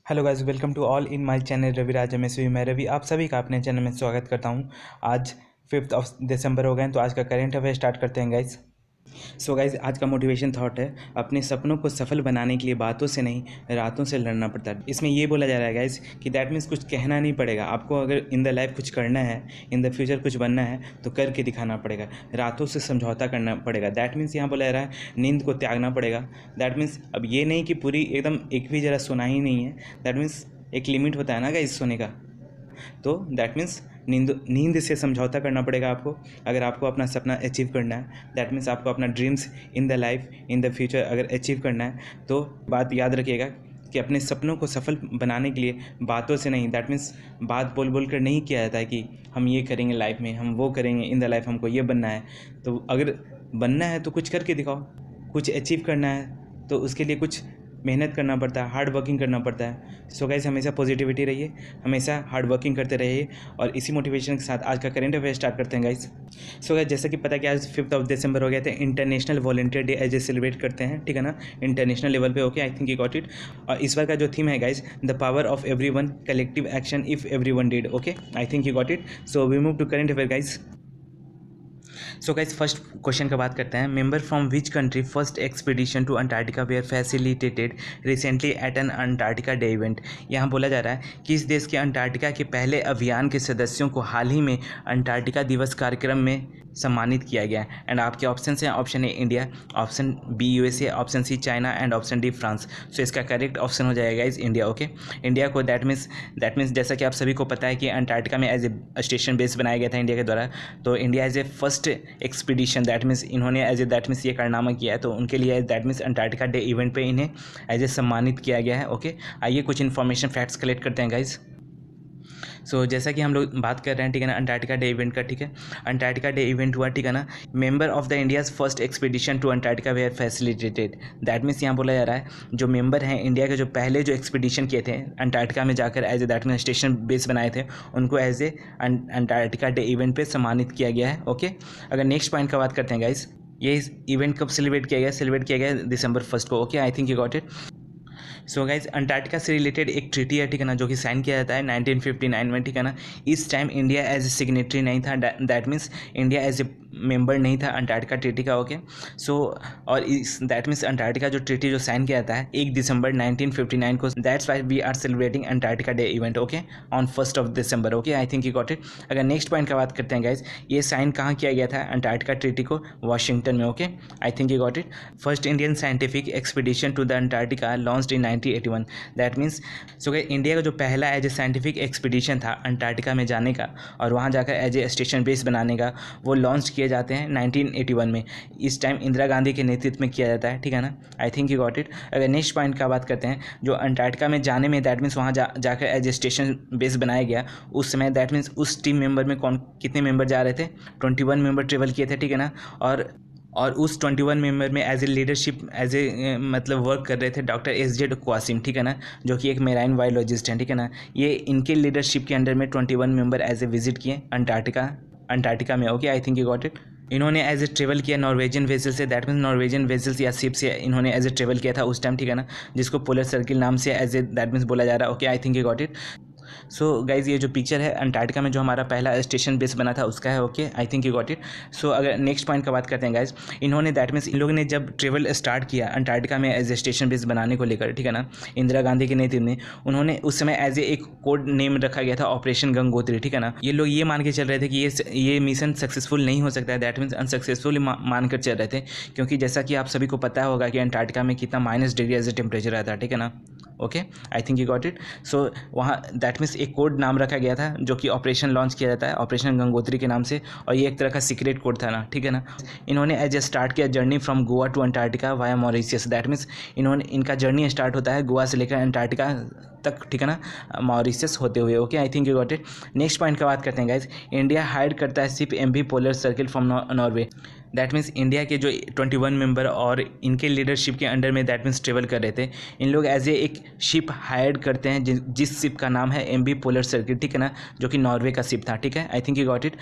Hello guys, welcome to all in my channel Raviraj MSV. मैं रवि आप सभी का अपने चैनल में स्वागत करता हूं। आज 5 दिसंबर हो गए, तो आज का करेंट अफेयर स्टार्ट करते हैं गाइस। सो गाइज, आज का मोटिवेशन थॉट है, अपने सपनों को सफल बनाने के लिए बातों से नहीं रातों से लड़ना पड़ता है। इसमें ये बोला जा रहा है गाइज कि दैट मीन्स कुछ कहना नहीं पड़ेगा आपको। अगर इन द लाइफ कुछ करना है, इन द फ्यूचर कुछ बनना है, तो करके दिखाना पड़ेगा, रातों से समझौता करना पड़ेगा। दैट मीन्स यहाँ बोला जा रहा है नींद को त्यागना पड़ेगा। दैट मीन्स अब ये नहीं कि पूरी एकदम एक भी जरा सोना ही नहीं है। दैट मीन्स एक लिमिट होता है ना गाइज सोने का, तो दैट मीन्स नींद से समझौता करना पड़ेगा आपको अगर आपको अपना सपना अचीव करना है। दैट मीन्स आपको अपना dreams in the life in the future अगर अचीव करना है, तो बात याद रखिएगा कि अपने सपनों को सफल बनाने के लिए बातों से नहीं, दैट मीन्स बात बोल बोल कर नहीं किया जाता है कि हम ये करेंगे लाइफ में, हम वो करेंगे इन द लाइफ, हमको ये बनना है। तो अगर बनना है तो कुछ करके दिखाओ, कुछ अचीव करना है तो उसके लिए कुछ मेहनत करना पड़ता है, हार्ड वर्किंग करना पड़ता है। सो गाइस, हमेशा पॉजिटिविटी रहिए, हमेशा हार्ड वर्किंग करते रहिए। और इसी मोटिवेशन के साथ आज का करेंट अफेयर स्टार्ट करते हैं गाइस। सो गाइस, जैसा कि पता है कि आज 5 दिसंबर हो गया था, international volunteer day as a celebrate करते हैं, ठीक है ना, इंटरनेशनल लेवल पे। Okay, I think you got it. और इस बार का जो थीम है guys, the power of everyone, collective action if everyone did. Okay, I think you got it. So we move to current affair guys. So guys, first question का बात करते हैं। Member from which country first expedition to Antarctica were facilitated recently at an Antarctica day event. यहाँ बोला जा रहा है कि इस देश के अंटार्कटिका के पहले अभियान के सदस्यों को हाल ही में अंटार्कटिका दिवस कार्यक्रम में सम्मानित किया गया। एंड आपके ऑप्शन हैं, option A India, option B USA, option C China and option D France. So इसका करेक्ट ऑप्शन हो जाएगा इस इंडिया। ओके, इंडिया को दैट मीन्स जैसा कि आप सभी को पता है कि अंटार्कटिका में एज ए स्टेशन बेस बनाया गया था इंडिया के द्वारा। तो India as a first expedition, that means इन्होंने एज ए दैट मीन्स ये कारनामा किया है, तो उनके लिए that means Antarctica day event पे इन्हें एज ए सम्मानित किया गया है। ओके, आइए कुछ इन्फॉर्मेशन फैक्ट्स कलेक्ट करते हैं गाइज। सो जैसा कि हम लोग बात कर रहे हैं, ठीक है ना, अंटार्कटिका डे इवेंट का, ठीक है, अंटार्कटिका डे इवेंट हुआ, ठीक है ना, member of the India's first expedition to Antarctica were facilitated. That means यहाँ बोला जा रहा है जो मेंबर हैं इंडिया के, जो पहले जो एक्सपीडिशन किए थे अंटार्कटिका में जाकर as a that means station base बनाए थे, उनको as a Antarctica day event पे सम्मानित किया गया है। ओके, अगर नेक्स्ट पॉइंट का बात करते हैं गाइस, ये इवेंट कब सेलिब्रेट किया गया? सेलिब्रेट किया गया दिसंबर 1 को। Okay, I think you got it. So guys, Antarctica से रिलेटेड एक ट्रीटी है, ठीक है ना, जो कि साइन किया जाता है 1959 में, ठीक है ना। इस time India as a signatory नहीं था, that means India as a member नहीं था अंटार्कटिका ट्रीटी का। ओके, सो और इस दैट मीन्स अंटार्कटिका जो ट्रीटी जो साइन किया जाता है 1 दिसंबर 1959 को। That's why we are celebrating Antarctica day event, okay, on 1 दिसंबर। Okay, I think you got it. अगर नेक्स्ट पॉइंट का बात करते हैं गाइज, ये साइन कहाँ किया गया था अंटार्कटिका ट्रीटी को? वाशिंगटन में। Okay, I think you got it. First Indian scientific expedition to the Antarctica launched in 1981। That means so India का जो पहला एज ए साइंटिफिक एक्सपीडिशन था अंटार्कटिका में जाने का और वहाँ जाकर एज ए स्टेशन बेस बनाने का, वो लॉन्च किए जाते हैं 1981 में। इस टाइम इंदिरा गांधी के नेतृत्व में किया जाता है, ठीक है ना। I think you got it. अगर नेक्स्ट पॉइंट का बात करते हैं, जो अंटार्कटिका में जाने में दैट मीन्स वहाँ जाकर एज ए स्टेशन बेस बनाया गया, उस समय दैट मीन्स उस टीम मेंबर में कितने मेंबर जा रहे थे? 21 मेंबर ट्रेवल किए थे, ठीक है ना। और उस 21 मेंबर में as a leadership as a मतलब वर्क कर रहे थे डॉक्टर एस.जे. क्वासिम, ठीक है ना, जो कि एक मेराइन बायोलॉजिस्ट हैं, ठीक है ना। ये इनके लीडरशिप के अंडर में 21 मेंबर एज ए विजिट किए अंटार्कटिका में। Okay, I think you got it. इन्होंने एज ए ट्रेवल किया नॉर्वेजियन वेसल से, दैट मीन्स नॉर्वेजियन वेसल्स या शिप से इन्होंने एज ए ट्रेवल किया था उस टाइम, ठीक है ना, जिसको पोलर सर्किल नाम से एज ए दैट मीन्स बोला जा रहा है। Okay, I think you got it. So guys, ये जो पिक्चर है अंटार्कटिका में जो हमारा पहला स्टेशन बेस बना था उसका है। Okay, I think you got it. So अगर नेक्स्ट पॉइंट का बात करते हैं गाइज, इन्होंने दैट मीन्स इन लोगों ने जब ट्रेवल स्टार्ट किया अंटार्कटिका में एज ए स्टेशन बेस बनाने को लेकर, ठीक है ना, इंदिरा गांधी के नेतृत्व में, उन्होंने उस समय एज ए एक कोड नेम रखा गया था ऑपरेशन गंगोत्री, ठीक है ना। ये लोग ये मान के चल रहे थे कि ये मिशन सक्सेसफुल नहीं हो सकता है, दैट मीन्स अनसक्सेसफुल मान कर चल रहे थे, क्योंकि जैसा कि आप सभी को पता होगा कि अंटार्कटिका में कितना -डिग्री एज ए टेम्परेचर रहता है, ठीक है ना। Okay, I think you got it. So वहाँ दैट मीन्स एक कोड नाम रखा गया था जो कि ऑपरेशन लॉन्च किया जाता है ऑपरेशन गंगोत्री के नाम से, और ये एक तरह का सीक्रेट कोड था ना, ठीक है ना। इन्होंने एज ए स्टार्ट किया journey from Goa to Antarctica via Mauritius. That means इनका जर्नी स्टार्ट होता है गोवा से लेकर अंटार्कटिका तक, ठीक है ना, मॉरिशियस होते हुए। Okay, I think you got it. Next point का बात करते हैं गाइज, इंडिया हायर करता है ship MV polar circle from Norway. That means India के जो 21 मेंबर और इनके लीडरशिप के अंडर में दैट मीन्स ट्रेवल कर रहे थे, इन लोग एज ए एक शिप हायर करते हैं जिस शिप का नाम है एमवी पोलर सर्किल, ठीक है ना, जो कि नॉर्वे का शिप था, ठीक है। I think you got it.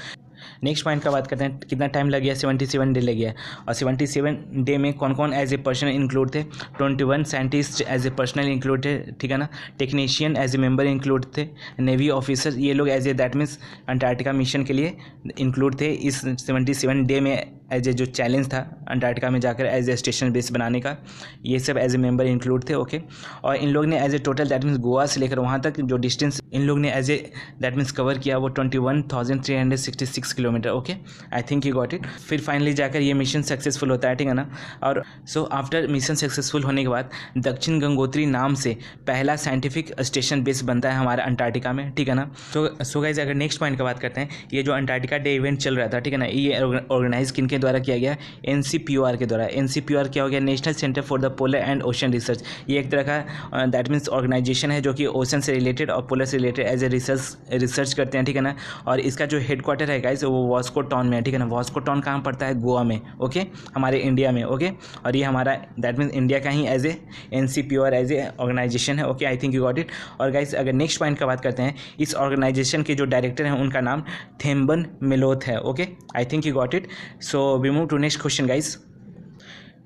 Next point का बात करते हैं, कितना टाइम लग गया, 77 डे लग गया। और 77 डे में कौन कौन एज ए पर्सन इंक्लूड थे, 21 scientist as a personal include थे, ठीक है ना, technician as a member include थे, नेवी ऑफिसर, ये लोग as a that means Antarctica mission के लिए इंक्लूड थे इस 77 डे में एज ए जो चैलेंज था अंटार्कटिका में जाकर एज ए स्टेशन बेस बनाने का, ये सब एज ए मेंबर इंक्लूड थे। ओके, और इन लोग ने as a total that means Goa से लेकर वहाँ तक जो डिस्टेंस इन लोग ने as a that means cover किया वो 21,366 kilometre. Okay, I think you got it. फिर फाइनली जाकर ये मिशन सक्सेसफुल होता है, ठीक है ना। और सो आफ्टर मिशन सक्सेसफुल होने के बाद दक्षिण गंगोत्री नाम से पहला साइंटिफिक स्टेशन बेस बनता है हमारा अंटार्कटिका में, ठीक है ना। सो गाइस, अगर नेक्स्ट पॉइंट की बात करते हैं, ये जो अंटार्कटिका डे इवेंट चल रहा था, ठीक है ना, ये ऑर्गेनाइज किनके द्वारा किया गया, NCPOR के द्वारा। NCPOR क्या हो गया, national centre for the polar and ocean research. ये एक तरह का दैट मीन्स ऑर्गेनाइजेशन है जो कि ओशन से रिलेटेड और पोलर से रिलेटेड एज ए रिसर्च करते हैं, ठीक है ना। और इसका जो हेडक्वार्टर है गाइस वो वास्को टाउन में है, ठीक है ना। वास्को टाउन कहाँ पड़ता है, गोवा में, ओके, हमारे इंडिया में। ओके, और ये हमारा दैट मीन्स इंडिया का ही as a NCPOR as a organisation है। Okay, I think you got it. और गाइस, अगर नेक्स्ट पॉइंट का बात करते हैं, इस ऑर्गेनाइजेशन के जो डायरेक्टर हैं उनका नाम थेम्बन मेलोथ है। Okay, I think you got it. So we move to next question guys.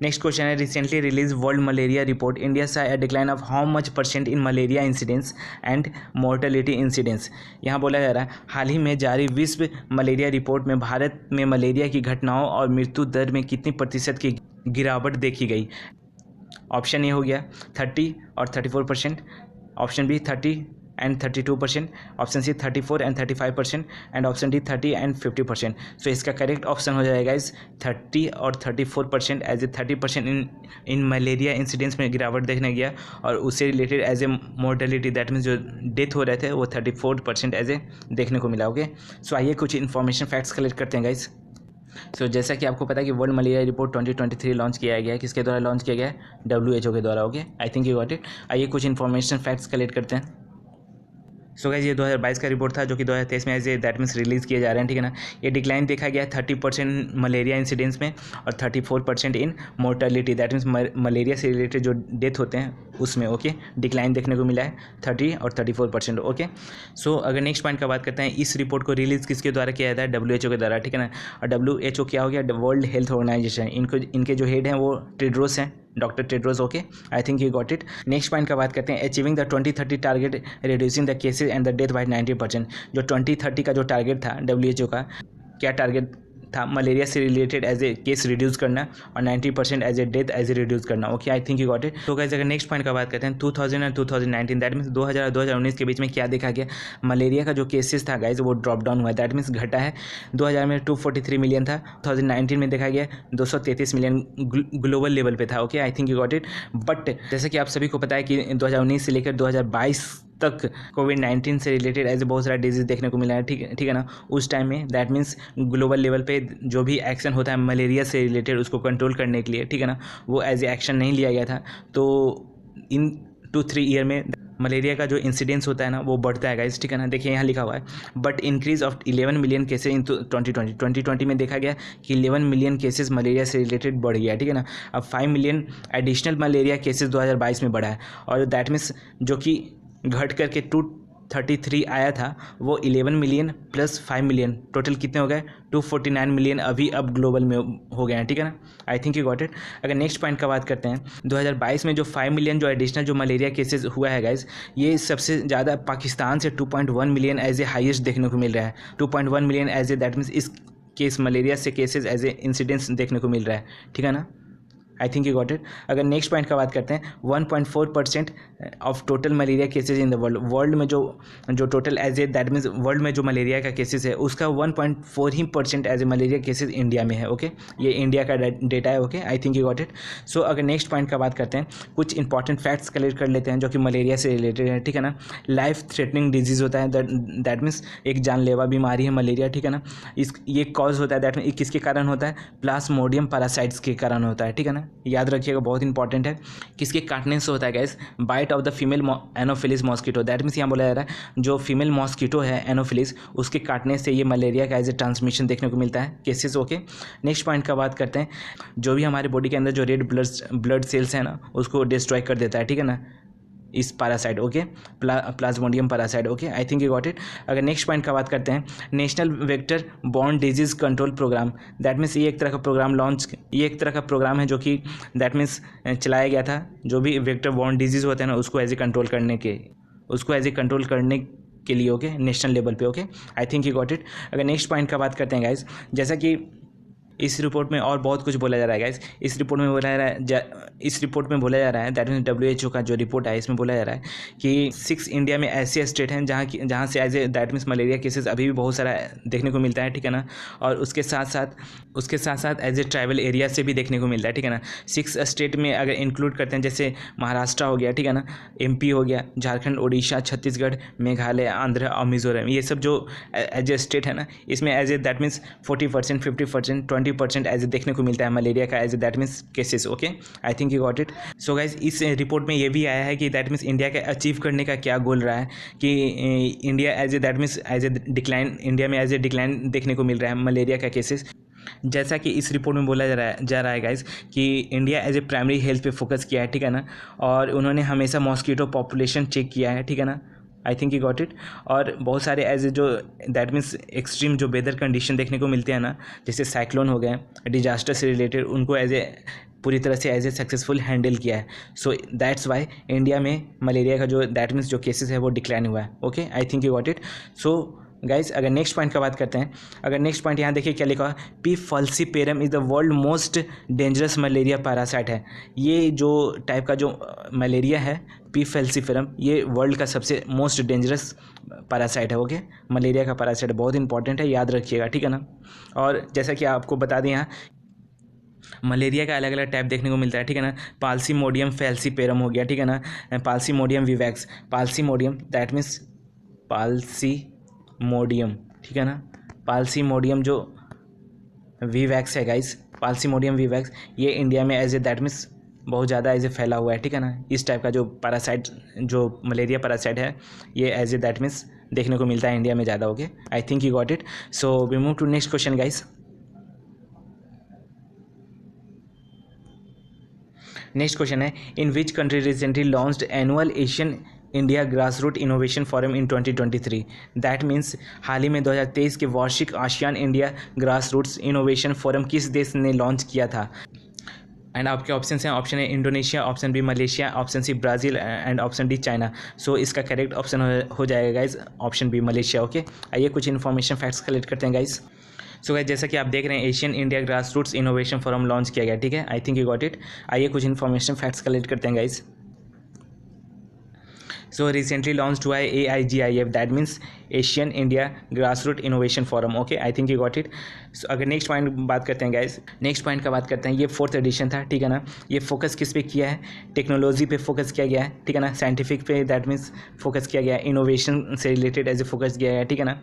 Next question है, recently release world malaria report, India saw a decline of how much % in malaria incidents and mortality incidents. यहाँ बोला जा रहा है हाल ही में जारी विश्व मलेरिया रिपोर्ट में भारत में मलेरिया की घटनाओं और मृत्यु दर में कितनी प्रतिशत की गिरावट देखी गई। ऑप्शन ए हो गया 30 और 34%, option B 30 and 32%, option C 34 and 35% and option D 30 and 50%। So इसका करेक्ट ऑप्शन हो जाएगा इस 30 और 34%। As a 30% in malaria incidents में गिरावट देखने गया और उससे related as a mortality that means जो डेथ हो रहे थे वो 34% एज ए देखने को मिला। ओके, सो आइए कुछ इन्फॉर्मेशन फैक्ट्स कलेक्ट करते हैं गाइस। सो जैसा कि आपको पता है कि वर्ल्ड मलेरिया रिपोर्ट 2023 लॉन्च किया गया है, किसके द्वारा लॉन्च किया गया है, WHO के द्वारा। Okay, I think you got it. आइए कुछ इन्फॉर्मेशन फैक्ट्स कलेक्ट करते हैं। सो गाइस, ये 2022 का रिपोर्ट था जो कि 2023 में as a that means release किए जा रहे हैं, ठीक है ना। ये डिक्लाइन देखा गया है 30% मलेरिया इंसिडेंट्स में और 34% इन मोर्टेलिटी दैट मीन्स मलेरिया से रिलेटेड जो डेथ होते हैं उसमें। ओके, डिक्लाइन देखने को मिला है 30 और 34%। ओके, सो अगर नेक्स्ट पॉइंट का बात करते हैं, इस रिपोर्ट को रिलीज़ किसके द्वारा किया जाता है, WHO के द्वारा, ठीक है ना। और WHO क्या हो गया, वर्ल्ड हेल्थ ऑर्गेनाइजेशन। इनके जो हेड हैं वो टेड्रोस हैं, doctor Tedros. Okay, I think you got it. Next point का बात करते हैं, achieving the 2030 target reducing the cases and the death by 90%। जो 2030 का जो टारगेट था WHO का, क्या टारगेट था, मलेरिया से related as a case reduce करना और 90% as a death as a reduce करना। Okay, I think you got it. तो गाइस, अगर नेक्स्ट पॉइंट का बात करते हैं, 2000 और 2019 दैट मीन्स 2000 और 2019 के बीच में क्या देखा गया, मलेरिया का जो केसेस था गाइस वो ड्रॉप डाउन हुआ है, दैट मीन्स घटा है। 2000 में 243 मिलियन था, 2019 में देखा गया 233 मिलियन ग्लोबल लेवल पे था। Okay, I think you got it. But जैसे कि आप सभी को पता है कि 2019 से लेकर 2022 तक कोविड-19 से रिलेटेड ऐसे बहुत सारा डिजीज़ देखने को मिला है, ठीक है ना। उस टाइम में दैट मीन्स ग्लोबल लेवल पे जो भी एक्शन होता है मलेरिया से रिलेटेड उसको कंट्रोल करने के लिए, ठीक है ना, वो एज ए एक्शन नहीं लिया गया था। तो इन 2-3 ईयर में मलेरिया का जो इंसिडेंस होता है ना वो बढ़ता है गाइस, ठीक है ना। देखिए यहाँ लिखा हुआ है, but increase of 11 million cases in 2020 में देखा गया कि 11 मिलियन केसेस मलेरिया से रिलेटेड बढ़ गया, ठीक है ना। अब 5 मिलियन एडिशनल मलेरिया केसेस 2022 में बढ़ा है और दैट मीन्स जो कि घट करके 233 आया था वो 11 मिलियन प्लस 5 मिलियन टोटल कितने हो गए, 249 मिलियन अभी अब ग्लोबल में हो गए हैं, ठीक है ना। I think you got it. अगर नेक्स्ट पॉइंट का बात करते हैं, 2022 में जो 5 मिलियन जो एडिशनल जो मलेरिया केसेस हुआ है गाइस, ये सबसे ज़्यादा पाकिस्तान से 2.1 मिलियन एज ए हाईएस्ट देखने को मिल रहा है। 2.1 million as a that means इस केस मलेरिया से केसेस एज ए इंसिडेंट्स देखने को मिल रहा है, ठीक है ना। I think you got it. अगर नेक्स्ट पॉइंट का बात करते हैं, 1.4% of total malaria cases in the world में जो total as a that means world में जो मलेरिया का केसेस है उसका 1.4% as a malaria cases India में है। ओके, ये इंडिया का डेटा है। Okay, I think you got it. So अगर नेक्स्ट पॉइंट का बात करते हैं, कुछ इंपॉर्टेंट फैक्ट्स कलेक्ट कर लेते हैं जो कि मलेरिया से रिलेटेड है, ठीक है ना। लाइफ थ्रेटनिंग डिजीज़ होता है, दैट मीन्स एक जानलेवा बीमारी है मलेरिया, ठीक है ना। ये कॉज होता है दैट मीन किसके कारण होता है, प्लाज्मोडियम पैरासाइट्स के कारण होता है, ठीक है ना। याद रखिएगा, बहुत इंपॉर्टेंट है। किसके काटने से होता है guys, bite of the female Anopheles mosquito. That means यहाँ बोला जा रहा है जो फीमेल मॉस्किटो है एनोफिलिस उसके काटने से ये मलेरिया का एज ए ट्रांसमिशन देखने को मिलता है केसेस। ओके, नेक्स्ट पॉइंट का बात करते हैं, जो भी हमारे बॉडी के अंदर जो रेड ब्लड सेल्स हैं ना उसको डिस्ट्रॉय कर देता है, ठीक है ना। इस parasite, okay, Plasmodium parasite, okay, I think you got it. अगर नेक्स्ट पॉइंट का बात करते हैं, national vector borne disease control programme, that means ये एक तरह का प्रोग्राम है जो कि दैट मीन्स चलाया गया था, जो भी वेक्टर बॉर्न डिजीज होते हैं ना उसको एज ए कंट्रोल करने के लिए, ओके, नेशनल लेवल पे, okay, I think you got it. अगर नेक्स्ट पॉइंट का बात करते हैं गाइज, जैसा कि इस रिपोर्ट में और बहुत कुछ बोला जा रहा है गाइस, इस रिपोर्ट में बोला जा रहा है दैट मीन WHO का जो रिपोर्ट है इसमें बोला जा रहा है कि 6 इंडिया में ऐसे स्टेट हैं जहाँ से as a that means malaria cases अभी भी बहुत सारा देखने को मिलता है, ठीक है ना, और उसके साथ साथ एज ए ट्राइबल एरिया से भी देखने को मिलता है, ठीक है ना। 6 स्टेट में अगर इंक्लूड करते हैं, जैसे महाराष्ट्र हो गया, ठीक है ना, MP हो गया, झारखंड, उड़ीसा, छत्तीसगढ़, मेघालय, आंध्र और मिजोरम, ये सब जो एज ए स्टेट है ना, इसमें as a that means 40%, 50%, 20% as a देखने को मिलता है मलेरिया का as a that means cases, okay, I think you got it. So guys इस रिपोर्ट में ये भी आया है कि दैट मीन्स इंडिया का अचीव करने का क्या गोल रहा है, कि India as a that means as a decline, India में एज ए डिक्लाइन देखने को मिल रहा है मलेरिया का केसेस। जैसा कि इस रिपोर्ट में बोला जा रहा है गाइज कि India as a primary health पे फोकस किया है, ठीक है ना, और उन्होंने हमेशा मॉस्किटो पॉपुलेशन चेक किया है, ठीक है ना, I think you got it. और बहुत सारे एज ए जो दैट मीन्स एक्सट्रीम जो वेदर कंडीशन देखने को मिलते हैं ना, जैसे साइक्लोन हो गए, डिजास्टर से रिलेटेड, उनको एज ए पूरी तरह से एज ए सक्सेसफुल हैंडल किया है। सो दैट्स वाई इंडिया में मलेरिया का जो दैट मीन्स जो केसेस है वो डिक्लाइन हुआ है, okay, I think you got it. So guys अगर नेक्स्ट पॉइंट का बात करते हैं, अगर नेक्स्ट पॉइंट यहाँ देखिए क्या लिखा है, P. falciparum is the world most dangerous malaria parasite है। ये जो टाइप का जो मलेरिया है P. falciparum, ये वर्ल्ड का सबसे मोस्ट डेंजरस पैरासाइट है, ओके, मलेरिया का पैरासाइट बहुत इंपॉर्टेंट है, याद रखिएगा, ठीक है ना। और जैसा कि आपको बता दें यहाँ मलेरिया का अलग अलग टाइप देखने को मिलता है, ठीक है ना, पाल्सीमोडियम फैल्सीपेरम हो गया, ठीक है ना, पाल्सीमोडियम विवैक्स, पाल्सीमोडियम दैट मीन्स पाल्सीमोडियम, ठीक है ना, पाल्सीमोडियम जो विवैक्स है गाइस, पाल्सीमोडियम विवैक्स, ये इंडिया में एज ए दैट मीन्स बहुत ज़्यादा एज ए फैला हुआ है, ठीक है ना। इस टाइप का जो पैरासाइट जो मलेरिया पैरासाइट है ये एज ए दैट मीन्स देखने को मिलता है इंडिया में ज़्यादा, okay, I think you got it. So we move to next question guys. Next question है, in which country recently launched annual Asian India grass root innovation forum in 2023, that means हाल ही में 2023 के वार्षिक ASEAN India grass roots innovation forum किस देश ने launch किया था। एंड आपके ऑप्शन हैं, ऑप्शन है Indonesia, option B Malaysia, option C Brazil and option D China. So इसका करेक्ट ऑप्शन हो जाएगा guys option B Malaysia, okay. आइए कुछ इन्फॉर्मेशन फैक्ट्स कलेक्ट करते हैं गाइज। सो गाइस जैसा कि आप देख रहे हैं Asian India grass roots innovation forum launch किया गया, ठीक है, I think you got it. आइए कुछ इन्फॉर्मेशन फैक्ट्स कलेक्ट करते हैं गाइज। सो रिसेंटली लॉन्च हुआ है AIGIF, that means Asian India grass root innovation forum, okay, I think you got it. So अगर नेक्स्ट पॉइंट बात करते हैं गाइज, नेक्स्ट पॉइंट का बात करते हैं, ये 4th एडिशन था, ठीक है ना, ये फोकस किस पे किया है, टेक्नोलॉजी पे फोकस किया गया है, ठीक है ना, साइंटिफिक पे दैट मीन्स फोकस किया गया है, इनोवेशन से रिलेटेड एज ए फोकस किया गया है, ठीक है ना।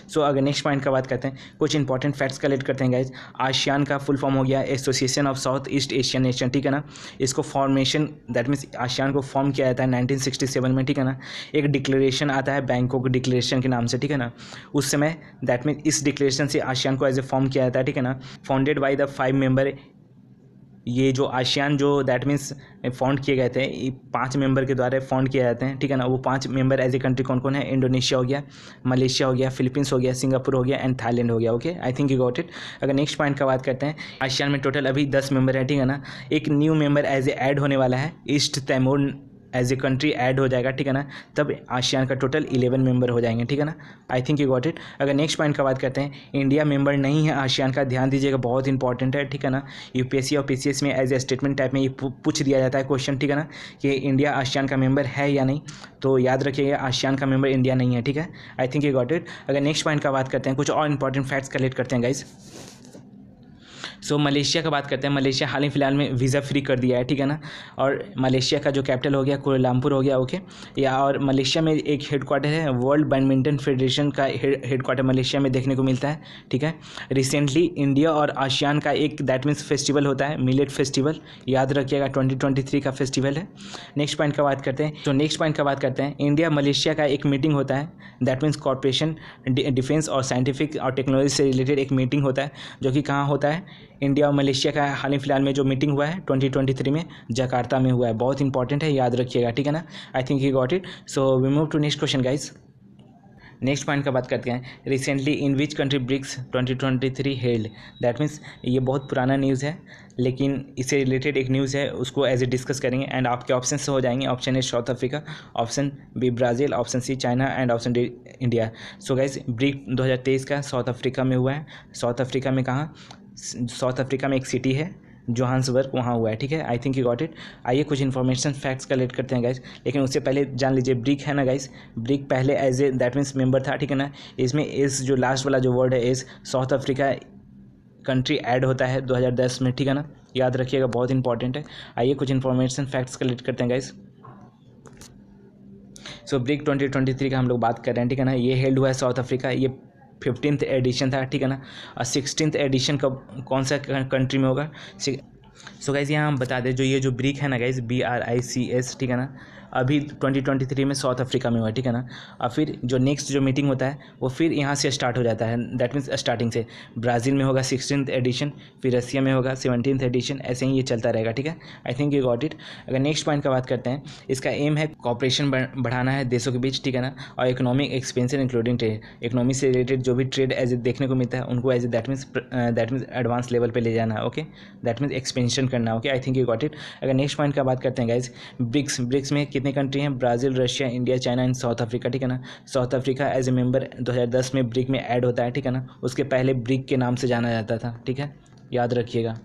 सो अगर नेक्स्ट पॉइंट का बात करते हैं, कुछ इंपॉर्टेंट फैक्ट्स कलेक्ट करते हैं गाइज। आसियान का फुल फॉर्म हो गया association of south east Asian nation, ठीक है ना, इसको फॉर्मेशन दैट मीन्स आसियान को फॉर्म किया जाता है 1967 में, ठीक है ना। एक डिक्लेरेशन आता है बैंकॉक डिक्लेरेशन के नाम से, ठीक है ना, उस समय दैट मीन्स इस डिक्लेरेशन से आसियान को एज ए फॉर्म किया जाता है, ठीक है ना, फाउंडेड बाय द 5 मेंबर। ये जो आसियान जो दैट मीन्स फाउंड किए गए थे, 5 मेंबर के द्वारा फाउंड किए जाते हैं, ठीक है ना। वो 5 मेंबर एज ए कंट्री कौन कौन है, इंडोनेशिया हो गया, मलेशिया हो गया, फिलीपींस हो गया, सिंगापुर हो गया एंड थाईलैंड हो गया, okay, I think you got it. अगर नेक्स्ट पॉइंट का बात करते हैं, आसियान में टोटल अभी 10 मेंबर है, ठीक है ना। एक new member as a add होने वाला है, East Timor as a country add हो जाएगा, ठीक है ना, तब आसियान का टोटल 11 मेंबर हो जाएंगे, ठीक है ना, I think you got it. अगर नेक्स्ट पॉइंट का बात करते हैं, इंडिया मेंबर नहीं है आसियान का, ध्यान दीजिएगा, बहुत इंपॉर्टेंट है, ठीक है ना। UPSC और PCS में एज ए स्टेटमेंट टाइप में ये पूछ दिया जाता है क्वेश्चन, ठीक है ना, कि इंडिया आसियान का मेंबर है या नहीं, तो याद रखिएगा आसियान का मेंबर इंडिया नहीं है, ठीक है, I think you got it. अगर नेक्स्ट पॉइंट का बात करते हैं, कुछ और इंपॉर्टेंट फैक्ट्स कलेक्ट करते हैं गाइज। सो मलेशिया का बात करते हैं, मलेशिया हाल ही फिलहाल में वीज़ा फ्री कर दिया है, ठीक है ना, और मलेशिया का जो कैपिटल हो गया कोलालमपुर हो गया, ओके, या और मलेशिया में एक हेडक्वार्टर है, वर्ल्ड बैडमिंटन फेडरेशन का हेडक्वार्टर मलेशिया में देखने को मिलता है, ठीक है। रिसेंटली इंडिया और आसियान का एक दैट मीन्स फेस्टिवल होता है, मिलेट फेस्टिवल, याद रखिएगा 2023 का फेस्टिवल है। नेक्स्ट पॉइंट का बात करते हैं, तो नेक्स्ट पॉइंट का बात करते हैं, इंडिया मलेशिया का एक मीटिंग होता है, दैट मीन्स कॉर्पोरेशन डिफेंस और साइंटिफिक और टेक्नोलॉजी से रिलेटेड एक मीटिंग होता है, जो कि कहाँ होता है, इंडिया और मलेशिया का हाल ही फिलहाल में जो मीटिंग हुआ है 2023 में जकार्ता में हुआ है, बहुत इंपॉर्टेंट है, याद रखिएगा, ठीक है ना। I think you got it. So we move to next question guys. Next point का बात करते हैं, recently in which country BRICS 2023 held. That means ये बहुत पुराना न्यूज़ है, लेकिन इससे रिलेटेड एक न्यूज़ है, उसको एज ए डिस्कस करेंगे एंड आपके ऑप्शन से हो जाएंगे। Option A South Africa, option B Brazil, option C China and option D India. So guys BRIC 2023 का साउथ अफ्रीका में हुआ है। साउथ अफ्रीका में कहाँ? साउथ अफ्रीका में एक सिटी है जोहान्सबर्ग, वहाँ हुआ है, ठीक है। I think you got it. आइए कुछ इन्फॉर्मेशन फैक्ट्स कलेक्ट करते हैं गाइस, लेकिन उससे पहले जान लीजिए ब्रिक है ना गाइस, ब्रिक पहले as a that means member था, ठीक है ना। इसमें इस जो लास्ट वाला जो वर्ड है इस साउथ अफ्रीका कंट्री ऐड होता है 2010 में, ठीक है ना, याद रखिएगा, बहुत इंपॉर्टेंट है। आइए कुछ इन्फॉर्मेशन फैक्ट्स कलेक्ट करते हैं गाइस। सो ब्रिक 2023 का हम लोग बात कर रहे हैं, ठीक है ना। ये हेल्ड हुआ है साउथ अफ्रीका, ये 15th एडिशन था, ठीक है ना। और 16th एडिशन कब कौन सा कंट्री में होगा? सो गाइज यहाँ हम बता दें, जो ये जो ब्रिक है ना गाइज, BRICS, ठीक है ना, अभी 2023 में साउथ अफ्रीका में हुआ है, ठीक है ना। और फिर जो नेक्स्ट जो मीटिंग होता है वो फिर यहाँ से स्टार्ट हो जाता है, दैट मीन्स स्टार्टिंग से ब्राज़ील में होगा 16th एडिशन, फिर रसिया में होगा 17th एडिशन, ऐसे ही ये चलता रहेगा, ठीक है। I think you got it. अगर नेक्स्ट पॉइंट का बात करते हैं, इसका एम है कॉपरेशन बढ़ाना है देशों के बीच, ठीक है ना, और economic expansion including trade. Economy से रिलेटेड जो भी ट्रेड एज देखने को मिलता है उनको as that means advance level पे ले जाना है, ओके, दैट मीन्स एक्सपेंशन करना, okay. I think you got it. अगर नेक्स्ट पॉइंट का बात करते हैं गाइज, ब्रिक्स में कितने कंट्री हैं? Brazil, Russia, India, China and South Africa, ठीक है ना। South Africa as a member 2010 में ब्रिक में ऐड होता है, ठीक है ना। उसके पहले ब्रिक के नाम से जाना जाता था, ठीक है, याद रखिएगा।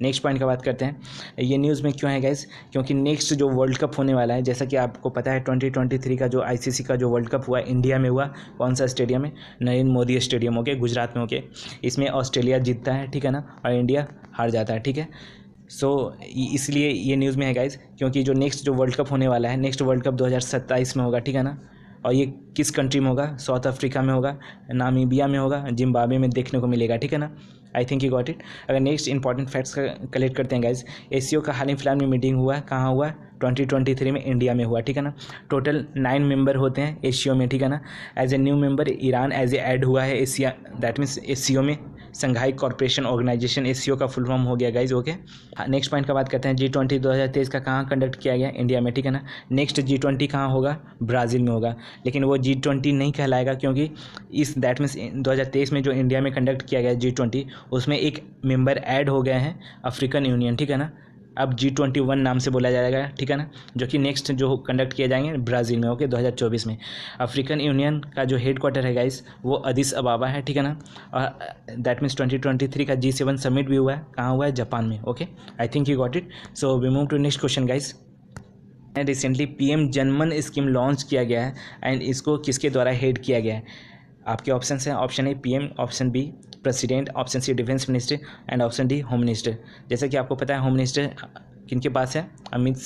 नेक्स्ट पॉइंट का बात करते हैं, ये न्यूज़ में क्यों है गाइस? क्योंकि नेक्स्ट जो वर्ल्ड कप होने वाला है, जैसा कि आपको पता है 2023 का जो ICC का जो वर्ल्ड कप हुआ इंडिया में हुआ, कौन सा स्टेडियम है? नरेंद्र मोदी स्टेडियम, ओके, गुजरात में, ओके। इसमें ऑस्ट्रेलिया जीतता है, ठीक है ना, और इंडिया हार जाता है, ठीक है। सो इसलिए ये न्यूज़ में है गाइज, क्योंकि जो नेक्स्ट जो वर्ल्ड कप होने वाला है, नेक्स्ट वर्ल्ड कप 2027 में होगा, ठीक है ना। और ये किस कंट्री में होगा? साउथ अफ्रीका में होगा, नामीबिया में होगा, जिम्बाब्वे में देखने को मिलेगा, ठीक है ना। I think you got it. अगर नेक्स्ट इंपॉर्टेंट फैक्ट्स का कलेक्ट करते हैं गाइज, ACO का हाल ही फिलहाल में मीटिंग हुआ है, कहाँ हुआ? 2023 में इंडिया में हुआ, ठीक है ना। टोटल 9 मेंबर होते हैं ACO में, ठीक है ना। As a new member Iran as a add हुआ है एशिया, दैट मीन्स ACO में, संघाई कॉर्पोरेशन ऑर्गेनाइजेशन, ACO का फुल फॉर्म हो गया गाइज, ओके। नेक्स्ट पॉइंट का बात करते हैं, G20 2023 का कहाँ कंडक्ट किया गया? इंडिया में, ठीक है ना। नेक्स्ट G20 कहाँ होगा? ब्राज़ील में होगा, लेकिन वो G20 नहीं कहलाएगा, क्योंकि इस दैट मीन्स 2023 में जो इंडिया में कंडक्ट किया गया G20, उसमें एक मेंबर ऐड हो गए हैं, अफ्रीकन यूनियन, ठीक है ना। अब G21 नाम से बोला जाएगा, ठीक है ना, जो कि नेक्स्ट जो कंडक्ट किए जाएंगे ब्राज़ील में, ओके, 2024 में। अफ्रीकन यूनियन का जो हेड क्वार्टर है गाइस, वो अदिस अबाबा है, ठीक है ना। और दैट मीन्स 2023 का G7 समिट भी हुआ है, कहाँ हुआ है? जापान में, okay. I think you got it. So we move to next question guys. Recently PM Janman scheme launch किया गया है एंड इसको किसके द्वारा हेड किया गया है? आपके ऑप्शन हैं, option A PM, option B president, option C defence minister and option D home minister. जैसा कि आपको पता है होम मिनिस्टर किन के पास है? अमित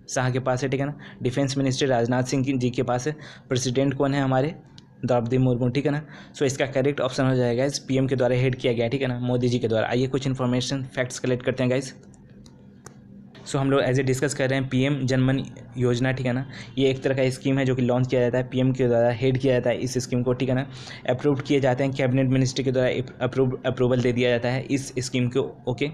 शाह के पास है, ठीक है ना। डिफेंस मिनिस्टर राजनाथ सिंह जी के पास है। प्रेसिडेंट कौन है? हमारे द्रौपदी मुर्मू, ठीक है ना। सो इसका करेक्ट ऑप्शन हो जाएगा इस PM के द्वारा हेड किया गया, ठीक है ना, मोदी जी के द्वारा। आइए कुछ इन्फॉर्मेशन फैक्ट्स कलेक्ट करते हैं गाइस। सो हम लोग एज ए डिस्कस कर रहे हैं PM जनमन योजना, ठीक है ना। ये एक तरह का स्कीम है जो कि लॉन्च किया जाता है, PM के द्वारा हेड किया जाता है इस स्कीम को, ठीक है ना। अप्रूव किए जाते हैं, कैबिनेट मिनिस्टर के द्वारा अप्रूवल दे दिया जाता है इस स्कीम को, ओके।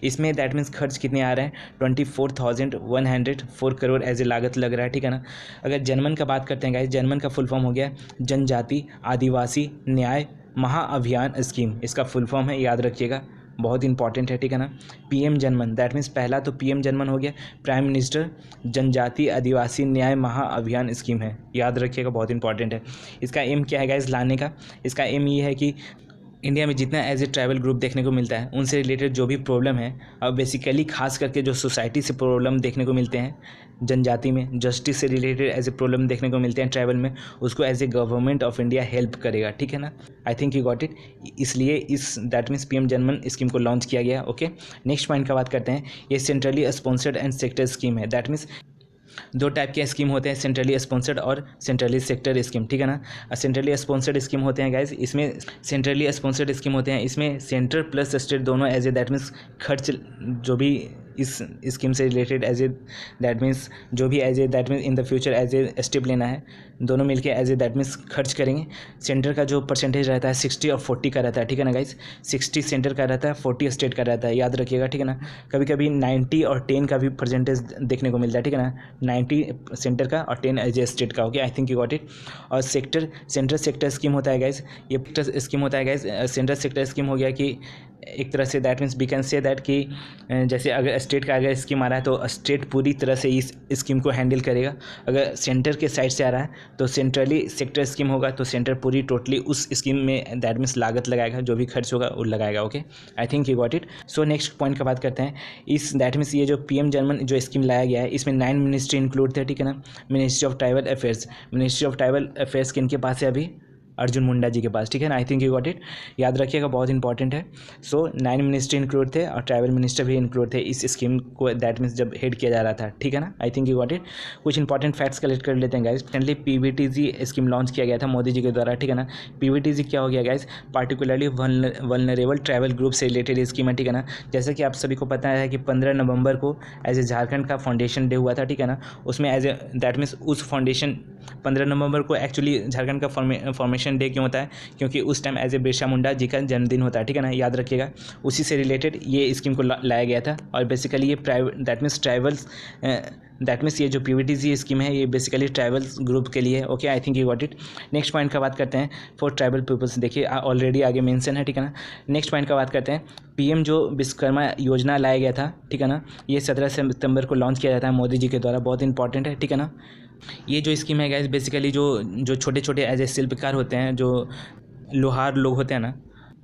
इसमें दैट मीन्स खर्च कितने आ रहे हैं? 24,104 करोड़ एज ए लागत लग रहा है, ठीक है ना। अगर जनमन का बात करते हैं गाइस, जनमन का फुल फॉर्म हो गया जनजाति आदिवासी न्याय महाअभियान स्कीम, इसका फुल फॉर्म है, याद रखिएगा, बहुत इंपॉर्टेंट है, ठीक है ना। PM जनमन, दैट मीन्स पहला तो PM जनमन हो गया, प्राइम मिनिस्टर जनजाति आदिवासी न्याय महाअभियान स्कीम है, याद रखिएगा, बहुत इंपॉर्टेंट है। इसका एम क्या है गाइस लाने का? इसका एम ये है कि इंडिया में जितना एज ए ट्राइबल ग्रुप देखने को मिलता है, उनसे रिलेटेड जो भी प्रॉब्लम है, और बेसिकली खास करके जो सोसाइटी से प्रॉब्लम देखने को मिलते हैं, जनजाति में जस्टिस से रिलेटेड एज ए प्रॉब्लम देखने को मिलते हैं ट्राइबल में, उसको as a government of India help करेगा, ठीक है ना। I think you got it. इसलिए इस that means PM Janman scheme को लॉन्च किया गया, ओके। नेक्स्ट पॉइंट का बात करते हैं, ये centrally sponsored and sector scheme है, दैट मीन्स 2 टाइप के स्कीम होते हैं, सेंट्रली स्पॉन्सर्ड और सेंट्रली सेक्टर स्कीम, ठीक है ना। सेंट्रली स्पॉन्सर्ड स्कीम होते हैं गाइस, इसमें सेंट्रली स्पॉन्सर्ड स्कीम होते हैं, इसमें सेंटर प्लस स्टेट दोनों एज ए दैट मीन्स खर्च जो भी इस स्कीम से related as a that means जो भी as a that means in the future as a step लेना है, दोनों मिलके एज ए दैट मीन्स खर्च करेंगे। सेंटर का जो परसेंटेज रहता है 60 और 40 का रहता है, ठीक है ना गाइस। 60 सेंटर का रहता है, 40 स्टेट का रहता है, याद रखिएगा, ठीक है ना। कभी कभी 90 और 10 का भी परसेंटेज देखने को मिलता है, ठीक है ना। 90 सेंटर का और 10 एज ए स्टेट का। Okay, I think you got it. और सेंटर सेक्टर स्कीम होता है गाइस, ये स्कीम होता है गाइस। सेंटर सेक्टर स्कीम हो गया कि एक तरह से that means we can say that कि जैसे अगर स्टेट का अगर स्कीम आ रहा है तो स्टेट पूरी तरह से इस स्कीम को हैंडल करेगा। अगर सेंटर के साइड से आ रहा है तो सेंट्रली सेक्टर स्कीम होगा, तो सेंटर पूरी टोटली उस स्कीम में दैट मीन्स लागत लगाएगा, जो भी खर्च होगा वो लगाएगा। Okay, I think you got it. So next point का बात करते हैं। इस दैट मीन्स ये जो PM जर्मन जो स्कीम लाया गया है, इसमें 9 मिनिस्ट्री इंक्लूड थे, ठीक है ना। मिनिस्ट्री ऑफ ट्राइबल अफेयर्स किनके पास है अभी? अर्जुन मुंडा जी के पास, ठीक है ना। I think you got it, याद रखिएगा, बहुत इंपॉर्टेंट है। सो 9 मिनिस्ट्री इंक्लूड थे और ट्राइबल मिनिस्टर भी इंक्लूड थे इस स्कीम को दैट मीन्स जब हेड किया जा रहा था, ठीक है ना। I think you got it. कुछ इंपॉर्टेंट फैक्ट्स कलेक्ट कर लेते हैं guys. Recently PVTG scheme launch किया गया था मोदी जी के द्वारा, ठीक है ना। PVTG क्या हो गया guys? Particularly vulnerable tribal group से रिलेटेड स्कीम है, ठीक है ना। जैसे कि आप सभी को पता है कि 15 नवंबर को एज ए झारखंड का फाउंडेशन डे हुआ था, ठीक है ना। उसमें एज ए दैट मीन्स उस फाउंडेशन 15 नवंबर को एक्चुअली झारखंड का फॉर्मेशन डे क्यों होता है? क्योंकि उस time as a Birsa Munda ji का जन्मदिन होता है, ठीक है ना, याद रखिएगा। उसी से रिलेटेड ये स्कीम को लाया गया था। और बेसिकली ये private that means tribals that means ये जो PVTG स्कीम है ये बेसिकली ट्राइबल्स ग्रुप के लिए। Okay, I think you got it. Next point का बात करते हैं फॉर ट्राइबल पीपल्स। देखिए ऑलरेडी आगे मेंशन है, ठीक है ना। नेक्स्ट पॉइंट का बात करते हैं। PM जो विश्वकर्मा योजना लाया गया था, ठीक है ना, ये 17 सितंबर को लॉन्च किया जाता है मोदी जी के द्वारा, बहुत इंपॉर्टेंट है, ठीक है ना। ये जो स्कीम है गाइस बेसिकली जो छोटे छोटे एज ए शिल्पकार होते हैं, जो लोहार लोग होते हैं ना,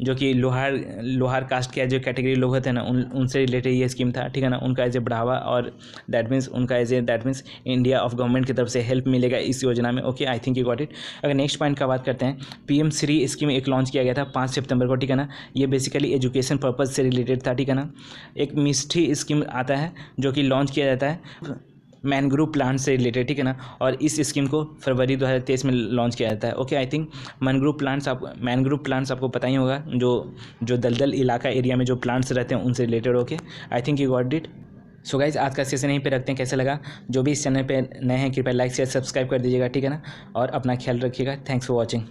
जो कि लोहार कास्ट के जो कैटेगरी लोग होते हैं ना, उनसे रिलेटेड ये स्कीम था, ठीक है ना। उनका एज ए बढ़ावा और दैट मीन्स उनका as a that means India of government की तरफ से हेल्प मिलेगा इस योजना में। Okay, I think you got it. अगर नेक्स्ट पॉइंट का बात करते हैं, PM श्री स्कीम एक लॉन्च किया गया था 5 सितंबर को, ठीक है ना। ये बेसिकली एजुकेशन पर्पज़ से रिलेटेड था, ठीक है ना। एक मिस्ट्री स्कीम आता है जो कि लॉन्च किया जाता है मैनग्रोव प्लांट से रिलेटेड, ठीक है ना। और इस स्कीम को फरवरी 2023 में लॉन्च किया जाता है। Okay, I think mangrove plants आपको पता ही होगा, जो दलदल इलाका एरिया में जो प्लांट्स रहते हैं उनसे related. Okay, I think you got it. So guys आज का सेशन यहीं पे रखते हैं। कैसा लगा? जो भी इस चैनल पे नए हैं कृपया लाइक शेयर सब्सक्राइब कर दीजिएगा, ठीक है ना। और अपना ख्याल रखिएगा। Thanks for watching.